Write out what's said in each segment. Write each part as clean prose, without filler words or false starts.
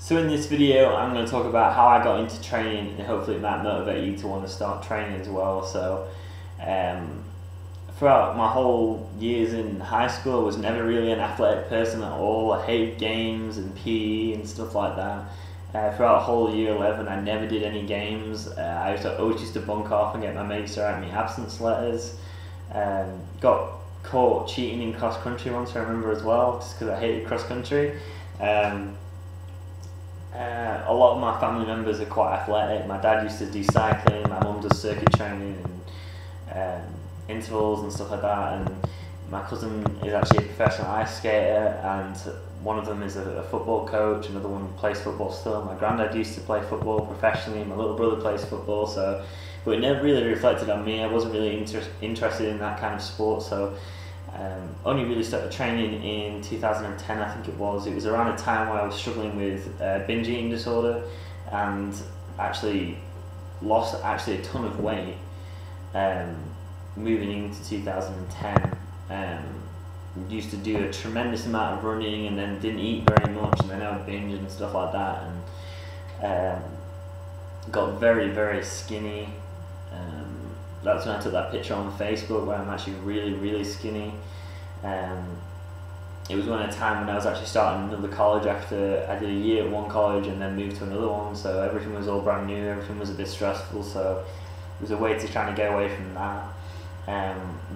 So in this video I'm going to talk about how I got into training, and hopefully it might motivate you to want to start training as well. So throughout my whole years in high school I was never really an athletic person at all. I hated games and PE and stuff like that. Throughout whole year 11 I never did any games. I always used to bunk off and get my mates to write me absence letters. Got caught cheating in cross country once, I remember, as well, just because I hated cross country. A lot of my family members are quite athletic. My dad used to do cycling, my mum does circuit training and intervals and stuff like that, and my cousin is actually a professional ice skater, and one of them is a football coach, another one plays football still. My granddad used to play football professionally, my little brother plays football, but it never really reflected on me. I wasn't really interested in that kind of sport, so only really started training in 2010, I think it was. It was around a time when I was struggling with binge eating disorder, and actually lost a ton of weight moving into 2010. Used to do a tremendous amount of running and then didn't eat very much, and then I would binge and stuff like that, and got very, very skinny. That's when I took that picture on Facebook where I'm actually really, really skinny. It was a time when I was actually starting another college after I did a year at one college and then moved to another one, so everything was all brand new, everything was a bit stressful, so it was a way to try and get away from that.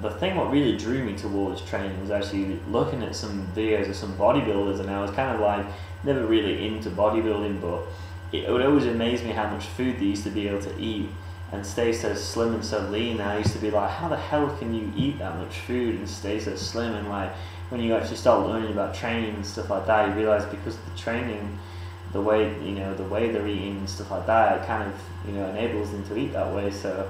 The thing what really drew me towards training was actually looking at some videos of some bodybuilders, and I was kind of like never really into bodybuilding, but it would always amaze me how much food they used to be able to eat and stay so slim and so lean. And I used to be like, how the hell can you eat that much food and stay so slim? And like when you actually start learning about training and stuff like that, you realise because of the training, the way they're eating and stuff like that, it kind of enables them to eat that way. So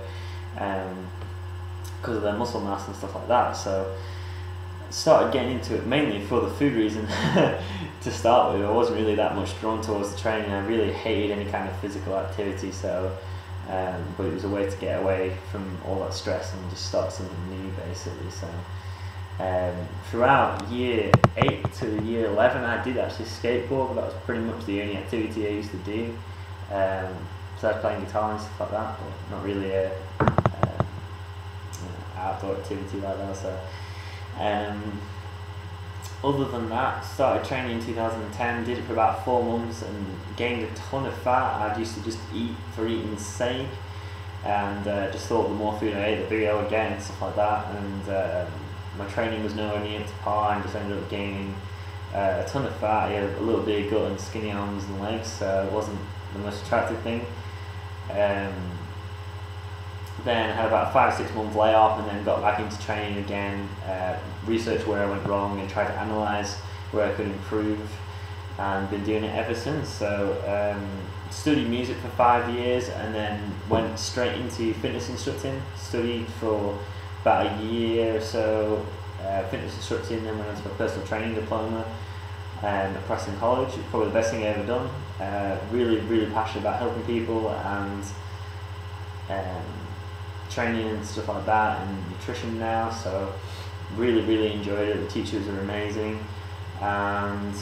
because of their muscle mass and stuff like that. So I started getting into it mainly for the food reason to start with. I wasn't really that much drawn towards the training. I really hated any kind of physical activity, so but it was a way to get away from all that stress and just start something new, basically. So throughout year 8 to year 11 I did actually skateboard, but that was pretty much the only activity I used to do. So I was playing guitar and stuff like that, but not really a outdoor activity like that. So other than that, started training in 2010, did it for about 4 months and gained a ton of fat. I used to just eat for eating's sake, and just thought the more food I ate, the bigger I would get and stuff like that. And my training was nowhere near to par, and just ended up gaining a ton of fat. I had a little bit of gut and skinny arms and legs, so it wasn't the most attractive thing. Then I had about a 5 or 6 month layoff, and then got back into training again, researched where I went wrong and tried to analyse where I could improve, and been doing it ever since. So studied music for 5 years and then went straight into fitness instructing. Studied for about a year or so fitness instructing, then went on to my personal training diploma at Preston College. It's probably the best thing I've ever done. Really, really passionate about helping people and training and stuff like that, and nutrition now, so really, really enjoyed it. The teachers are amazing, and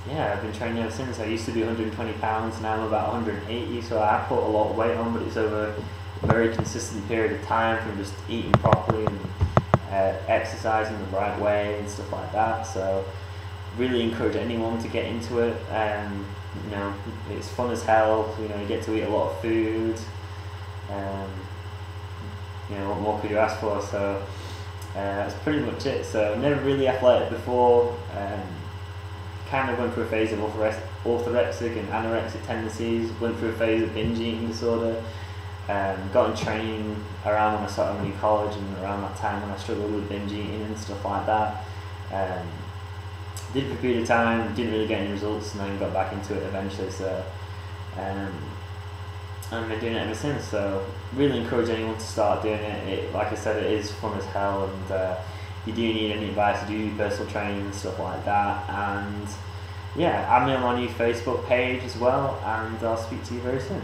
yeah, I've been training ever since. I used to be 120 pounds, now I'm about 180, so I put a lot of weight on, but it's over a very consistent period of time from just eating properly and exercising the right way and stuff like that. So really encourage anyone to get into it. It's fun as hell. You get to eat a lot of food. What more could you ask for? So that's pretty much it. So never really athletic before. Kind of went through a phase of orthorexic and anorexic tendencies. Went through a phase of binge eating disorder. Got in training around when I started my new college, and around that time when I struggled with binge eating and stuff like that. Did it for a period of time, didn't really get any results, and then got back into it eventually. So I've been doing it ever since, so really encourage anyone to start doing it. Like I said, it is fun as hell, and if you do need any advice, do personal training and stuff like that. And yeah, add me on my new Facebook page as well, and I'll speak to you very soon.